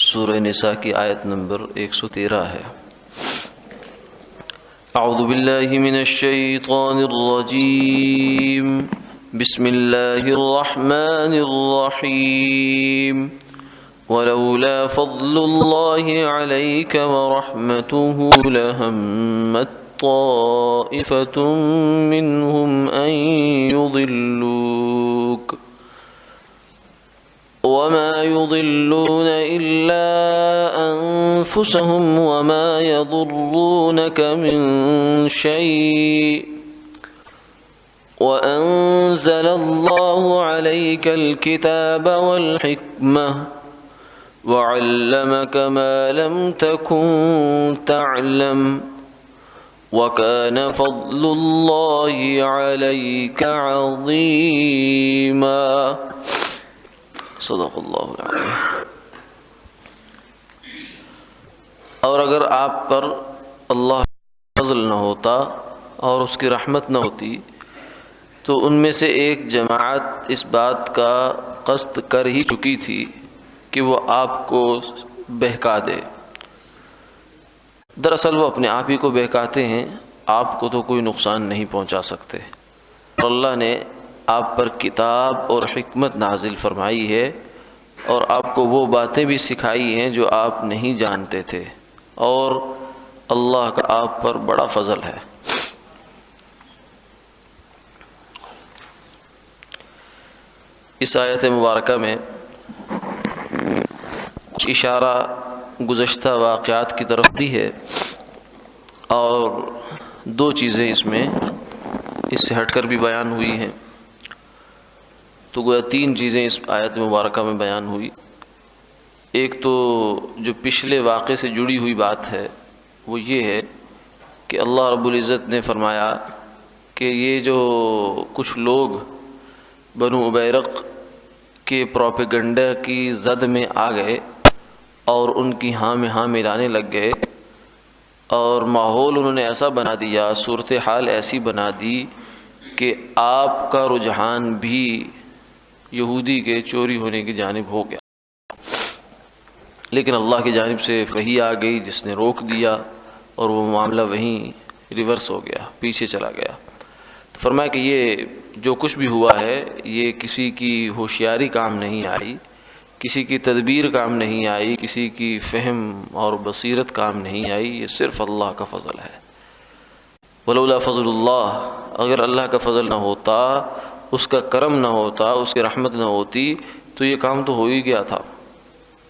سورہ نساء کی آیت نمبر 113 ہے۔ اعوذ باللہ من الشیطان الرجیم، بسم اللہ الرحمن الرحیم، ولولا فضل اللہ علیک ورحمتہ لہمت طائفة منهم ان يضلوك وما يضلون إلا أنفسهم وما يضرونك من شيء وأنزل الله عليك الكتاب والحكمة وعلمك ما لم تكن تعلم وكان فضل الله عليك عظيما۔ صدق اللہ العظیم۔ اور اگر آپ پر اللہ کا فضل نہ ہوتا اور اس کی رحمت نہ ہوتی تو ان میں سے ایک جماعت اس بات کا قصد کر ہی چکی تھی کہ وہ آپ کو بہکا دے۔ دراصل وہ اپنے آپ ہی کو بہکاتے ہیں، آپ کو تو کوئی نقصان نہیں پہنچا سکتے۔ اور اللہ نے آپ پر کتاب اور حکمت نازل فرمائی ہے اور آپ کو وہ باتیں بھی سکھائی ہیں جو آپ نہیں جانتے تھے، اور اللہ کا آپ پر بڑا فضل ہے۔ اس آیت مبارکہ میں کچھ اشارہ گزشتہ واقعات کی طرف بھی ہے، اور دو چیزیں اس میں اس سے ہٹ کر بھی بیان ہوئی ہیں، تو گویا تین چیزیں اس آیت مبارکہ میں بیان ہوئی۔ ایک تو جو پچھلے واقعے سے جڑی ہوئی بات ہے وہ یہ ہے کہ اللہ رب العزت نے فرمایا کہ یہ جو کچھ لوگ بنو ابیرق کے پروپیگنڈا کی زد میں آ گئے اور ان کی ہاں میں ہاں ملانے لگ گئے، اور ماحول انہوں نے ایسا بنا دیا، صورتحال ایسی بنا دی کہ آپ کا رجحان بھی یہودی کے چوری ہونے کی جانب ہو گیا، لیکن اللہ کی جانب سے وحی آ گئی جس نے روک دیا، اور وہ معاملہ وہیں ریورس ہو گیا، پیچھے چلا گیا۔ تو فرمایا کہ یہ جو کچھ بھی ہوا ہے یہ کسی کی ہوشیاری کام نہیں آئی، کسی کی تدبیر کام نہیں آئی، کسی کی فہم اور بصیرت کام نہیں آئی، یہ صرف اللہ کا فضل ہے۔ ولولا فضل اللہ، اگر اللہ کا فضل نہ ہوتا، اس کا کرم نہ ہوتا، اس کی رحمت نہ ہوتی تو یہ کام تو ہو ہی گیا تھا۔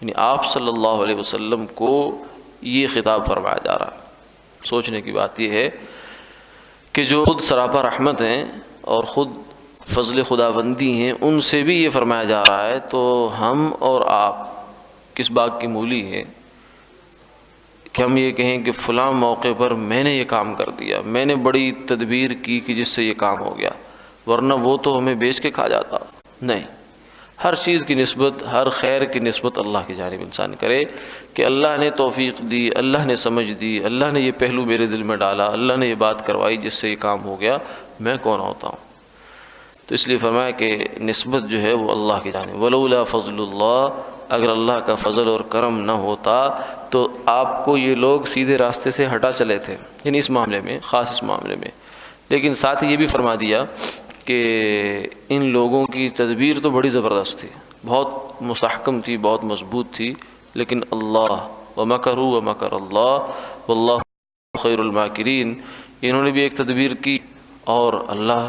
یعنی آپ صلی اللہ علیہ وسلم کو یہ خطاب فرمایا جا رہا۔ سوچنے کی بات یہ ہے کہ جو خود سراپا رحمت ہیں اور خود فضل خداوندی ہیں، ان سے بھی یہ فرمایا جا رہا ہے، تو ہم اور آپ کس بات کی مولی ہیں کہ ہم یہ کہیں کہ فلاں موقع پر میں نے یہ کام کر دیا، میں نے بڑی تدبیر کی کہ جس سے یہ کام ہو گیا، ورنہ وہ تو ہمیں بیچ کے کھا جاتا۔ نہیں، ہر چیز کی نسبت، ہر خیر کی نسبت اللہ کی جانب انسان کرے کہ اللہ نے توفیق دی، اللہ نے سمجھ دی، اللہ نے یہ پہلو میرے دل میں ڈالا، اللہ نے یہ بات کروائی جس سے یہ کام ہو گیا، میں کون ہوتا ہوں؟ تو اس لیے فرمایا کہ نسبت جو ہے وہ اللہ کی جانب۔ ولولا فضل اللہ، اگر اللہ کا فضل اور کرم نہ ہوتا تو آپ کو یہ لوگ سیدھے راستے سے ہٹا چلے تھے، یعنی اس معاملے میں، خاص اس معاملے میں۔ لیکن ساتھ ہی یہ بھی فرما دیا کہ ان لوگوں کی تدبیر تو بڑی زبردست تھی، بہت مستحکم تھی، بہت مضبوط تھی، لیکن اللہ ومکروا ومکر اللہ واللہ خیر الماکرین، انہوں نے بھی ایک تدبیر کی، اور اللہ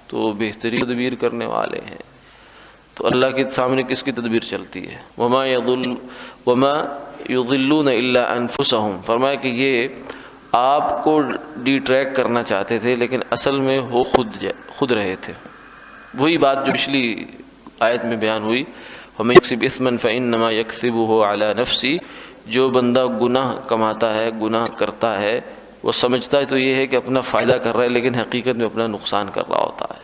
تو بہترین تدبیر کرنے والے ہیں۔ تو اللہ کے سامنے کس کی تدبیر چلتی ہے؟ وما یضلون الا انفسهم، فرمایا کہ یہ آپ کو ڈی ٹریک کرنا چاہتے تھے، لیکن اصل میں وہ خود رہے تھے۔ وہی بات جو پچھلی آیت میں بیان ہوئی، وَمَن يَكْسِبْ إِثْمًا فَإِنَّمَا يَكْسِبُهُ عَلَى نَفْسِهِ، جو بندہ گناہ کماتا ہے، گناہ کرتا ہے، وہ سمجھتا ہے تو یہ ہے کہ اپنا فائدہ کر رہا ہے، لیکن حقیقت میں اپنا نقصان کر رہا ہوتا ہے۔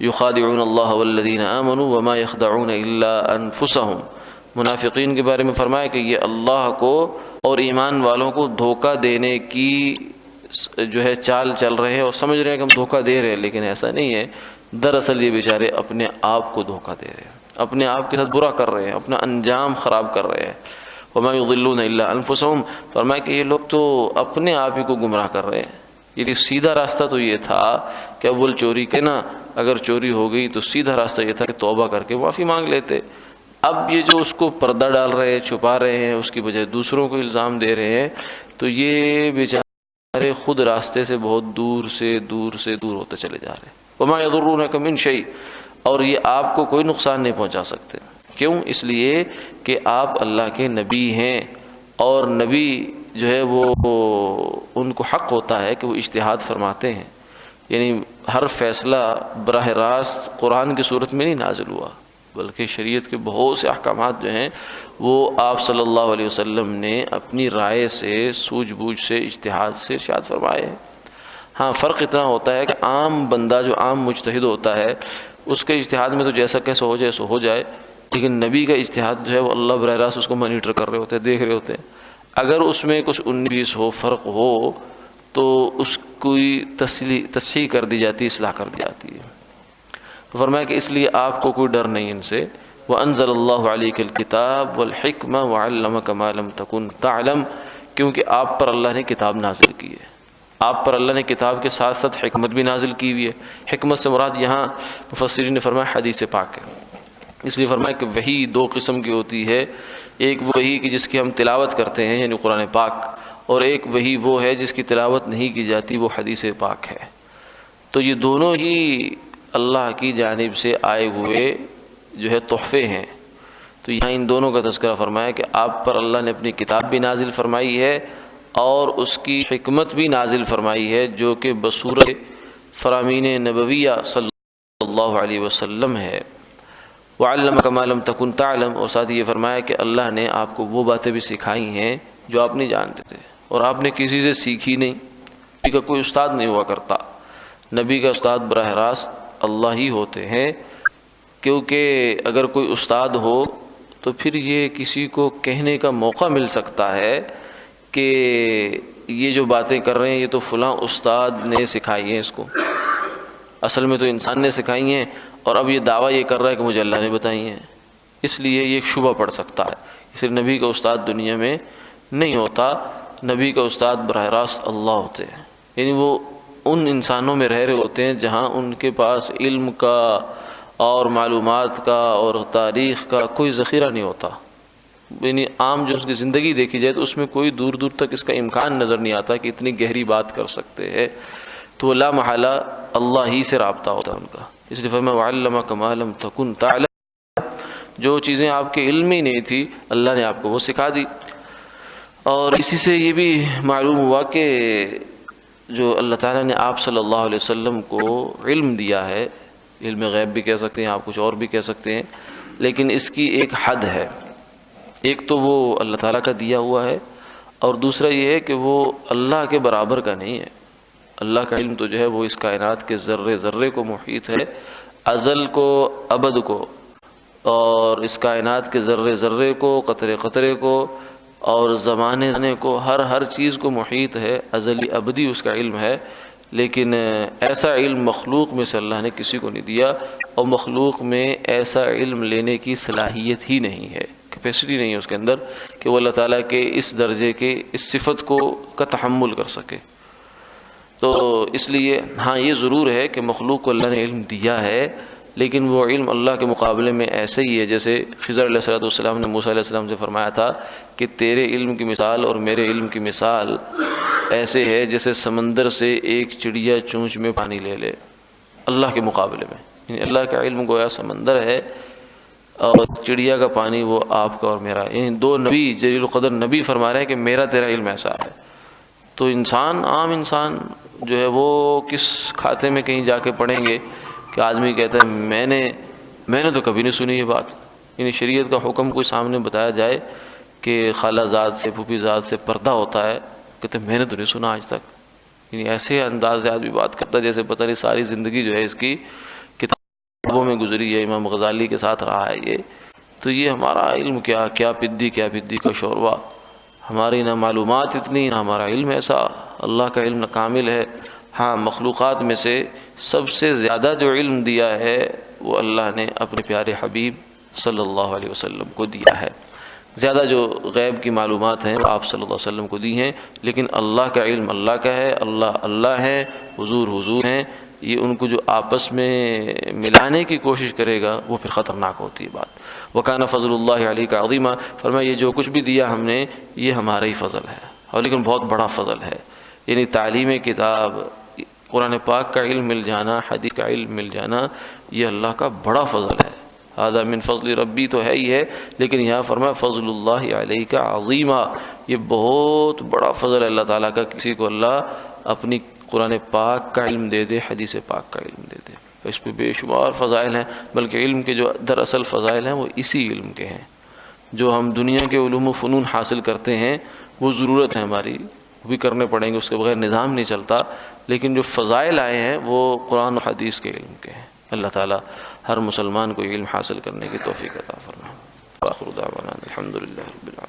يُخَادِعُونَ اللَّهَ وَالَّذِينَ آمَنُوا وَمَا يَخْدَعُونَ إِلَّا أَنفُسَهُمْ، منافقین کے بارے میں فرمایا کہ یہ اللہ کو اور ایمان والوں کو دھوکہ دینے کی جو ہے چال چل رہے ہیں، اور سمجھ رہے ہیں کہ ہم دھوکہ دے رہے ہیں، لیکن ایسا نہیں ہے۔ دراصل یہ بیچارے اپنے آپ کو دھوکہ دے رہے ہیں، اپنے آپ کے ساتھ برا کر رہے ہیں، اپنا انجام خراب کر رہے ہیں۔ وما يضلون الا انفسهم، فرمایا کہ یہ لوگ تو اپنے آپ ہی کو گمراہ کر رہے ہیں۔ یہ سیدھا راستہ تو یہ تھا کہ اول چوری کے نا، اگر چوری ہو گئی تو سیدھا راستہ یہ تھا کہ توبہ کر کے معافی مانگ لیتے۔ اب یہ جو اس کو پردہ ڈال رہے ہیں، چھپا رہے ہیں، اس کی بجائے دوسروں کو الزام دے رہے ہیں، تو یہ بیچارے خود راستے سے بہت دور ہوتے چلے جا رہے ہیں۔ وما يضرونك من شيء، اور یہ آپ کو کوئی نقصان نہیں پہنچا سکتے۔ کیوں؟ اس لیے کہ آپ اللہ کے نبی ہیں، اور نبی جو ہے وہ ان کو حق ہوتا ہے کہ وہ اجتہاد فرماتے ہیں، یعنی ہر فیصلہ براہ راست قرآن کی صورت میں نہیں نازل ہوا، بلکہ شریعت کے بہت سے احکامات جو ہیں وہ آپ صلی اللہ علیہ وسلم نے اپنی رائے سے، سوجھ بوجھ سے، اجتہاد سے ارشاد فرمائے ہیں۔ ہاں فرق اتنا ہوتا ہے کہ عام بندہ جو عام مجتہد ہوتا ہے اس کے اجتہاد میں تو جیسا کیسا ہو جائے سو ہو جائے، لیکن نبی کا اجتہاد جو ہے وہ اللہ براہ راست اس کو مانیٹر کر رہے ہوتے ہیں، دیکھ رہے ہوتے ہیں۔ اگر اس میں کچھ 19-20 ہو، فرق ہو، تو اس کی تصحیح کر دی جاتی، اصلاح کر دی جاتی ہے۔ تو فرمایا کہ اس لیے آپ کو کوئی ڈر نہیں ان سے۔ وَأَنزَلَ اللَّهُ عَلَيْكَ الْكِتَابَ وَالْحِكْمَةَ وَعَلَّمَكَ مَا لَمْ تَكُنْ تَعْلَمْ، کیونکہ آپ پر اللہ نے کتاب نازل کی ہے، آپ پر اللہ نے کتاب کے ساتھ ساتھ حکمت بھی نازل کی ہوئی ہے۔ حکمت سے مراد یہاں مفسرین نے فرمایا حدیث پاک ہے، اس لیے فرمایا کہ وحی دو قسم کی ہوتی ہے، ایک وہ وحی کہ جس کی ہم تلاوت کرتے ہیں یعنی قرآن پاک، اور ایک وحی وہ ہے جس کی تلاوت نہیں کی جاتی، وہ حدیث پاک ہے۔ تو یہ دونوں ہی اللہ کی جانب سے آئے ہوئے جو ہے تحفے ہیں۔ تو یہاں ان دونوں کا تذکرہ فرمایا کہ آپ پر اللہ نے اپنی کتاب بھی نازل فرمائی ہے اور اس کی حکمت بھی نازل فرمائی ہے، جو کہ بصورت فرامین نبویہ صلی اللہ علیہ وسلم ہے۔ وَعَلَّمَكَ مَا لَمْ تَكُنْ تَعْلَمْ، اور ساتھ یہ فرمایا کہ اللہ نے آپ کو وہ باتیں بھی سکھائی ہیں جو آپ نہیں جانتے تھے، اور آپ نے کسی سے سیکھی نہیں، نبی کا کوئی استاد نہیں ہوا کرتا، نبی کا استاد براہ راست اللہ ہی ہوتے ہیں، کیونکہ اگر کوئی استاد ہو تو پھر یہ کسی کو کہنے کا موقع مل سکتا ہے کہ یہ جو باتیں کر رہے ہیں یہ تو فلاں استاد نے سکھائی ہیں اس کو، اصل میں تو انسان نے سکھائی ہیں، اور اب یہ دعویٰ یہ کر رہا ہے کہ مجھے اللہ نے بتائی ہیں، اس لیے یہ ایک شبہ پڑ سکتا ہے۔ اس لیے نبی کا استاد دنیا میں نہیں ہوتا، نبی کا استاد براہ راست اللہ ہوتے ہیں، یعنی وہ ان انسانوں میں رہ رہے ہوتے ہیں جہاں ان کے پاس علم کا اور معلومات کا اور تاریخ کا کوئی ذخیرہ نہیں ہوتا، یعنی عام جو اس کی زندگی دیکھی جائے تو اس میں کوئی دور دور تک اس کا امکان نظر نہیں آتا کہ اتنی گہری بات کر سکتے ہیں، تو لا محالہ اللہ ہی سے رابطہ ہوتا ہے ان کا۔ اس لیے فرمایا وَعَلَّمَكَ مَا لَمْ تَكُنْ تَعْلَمْ، جو چیزیں آپ کے علم میں نہیں تھی اللہ نے آپ کو وہ سکھا دی۔ اور اسی سے یہ بھی معلوم ہوا کہ جو اللہ تعالیٰ نے آپ صلی اللہ علیہ وسلم کو علم دیا ہے، علم غیب بھی کہہ سکتے ہیں آپ، کچھ اور بھی کہہ سکتے ہیں، لیکن اس کی ایک حد ہے، ایک تو وہ اللہ تعالیٰ کا دیا ہوا ہے، اور دوسرا یہ ہے کہ وہ اللہ کے برابر کا نہیں ہے۔ اللہ کا علم تو جو ہے وہ اس کائنات کے ذرے ذرے کو محیط ہے، ازل کو، ابد کو، اور اس کائنات کے ذرے ذرے کو، قطرے قطرے کو، اور زمانے کو، ہر چیز کو محیط ہے، ازلی ابدی اس کا علم ہے، لیکن ایسا علم مخلوق میں سے اللہ نے کسی کو نہیں دیا، اور مخلوق میں ایسا علم لینے کی صلاحیت ہی نہیں ہے، کیپیسٹی نہیں ہے اس کے اندر کہ وہ اللہ تعالیٰ کے اس درجے کے اس صفت کا تحمل کر سکے۔ تو اس لیے ہاں یہ ضرور ہے کہ مخلوق کو اللہ نے علم دیا ہے، لیکن وہ علم اللہ کے مقابلے میں ایسے ہی ہے جیسے خضر علیہ السلام نے موسیٰ علیہ السلام سے فرمایا تھا کہ تیرے علم کی مثال اور میرے علم کی مثال ایسے ہے جیسے سمندر سے ایک چڑیا چونچ میں پانی لے لے، اللہ کے مقابلے میں، یعنی اللہ کا علم گویا سمندر ہے اور چڑیا کا پانی وہ آپ کا اور میرا، یعنی دو نبی جلیل القدر نبی فرما رہے ہیں کہ میرا تیرا علم ایسا ہے۔ تو انسان، عام انسان جو ہے وہ کس کھاتے میں کہیں جا کے پڑھیں گے کہ آدمی کہتا ہے میں نے تو کبھی نہیں سنی یہ بات، یعنی شریعت کا حکم کوئی سامنے بتایا جائے کہ خالہ زاد سے، پھوپھی زاد سے پردہ ہوتا ہے، کہتے ہیں میں نے تو نہیں سنا آج تک، یعنی ایسے انداز سے آدمی بات کرتا ہے جیسے پتہ نہیں ساری زندگی جو ہے اس کی کتابوں میں گزری ہے، امام غزالی کے ساتھ رہا ہے یہ۔ تو یہ ہمارا علم کیا پدی کا شوربہ، ہماری نہ معلومات اتنی، نہ ہمارا علم ایسا، اللہ کا علم کامل ہے۔ ہاں مخلوقات میں سے سب سے زیادہ جو علم دیا ہے وہ اللہ نے اپنے پیارے حبیب صلی اللہ علیہ وسلم کو دیا ہے۔ زیادہ جو غیب کی معلومات ہیں وہ آپ صلی اللہ علیہ وسلم کو دی ہیں، لیکن اللہ کا علم اللہ کا ہے، اللہ اللہ ہے، حضور حضور ہیں. یہ ان کو جو آپس میں ملانے کی کوشش کرے گا وہ پھر خطرناک ہوتی ہے بات. وَكَانَ فَضْلُ اللَّهِ عَلَيْكَ عَظِيمًا، فرمایا یہ جو کچھ بھی دیا ہم نے یہ ہمارا ہی فضل ہے، اور لیکن بہت بڑا فضل ہے. یعنی تعلیم کتاب، قرآن پاک کا علم مل جانا، حدیث کا علم مل جانا، یہ اللہ کا بڑا فضل ہے. هذا من فضل ربی تو ہے ہی ہے، لیکن یہاں فرمایا فضل اللہ علیک عظیما، یہ بہت بڑا فضل ہے اللہ تعالیٰ کا، کسی کو اللہ اپنی قرآن پاک کا علم دے دے، حدیث پاک کا علم دے دے. اس پہ بے شمار فضائل ہیں، بلکہ علم کے جو دراصل فضائل ہیں وہ اسی علم کے ہیں. جو ہم دنیا کے علوم و فنون حاصل کرتے ہیں وہ ضرورت ہے ہماری، وہ بھی کرنے پڑیں گے، اس کے بغیر نظام نہیں چلتا، لیکن جو فضائل آئے ہیں وہ قرآن و حدیث کے علم کے ہیں. اللہ تعالیٰ ہر مسلمان کو علم حاصل کرنے کی توفیق عطا فرمائے. آخر دعوانا الحمدللہ رب العالمین.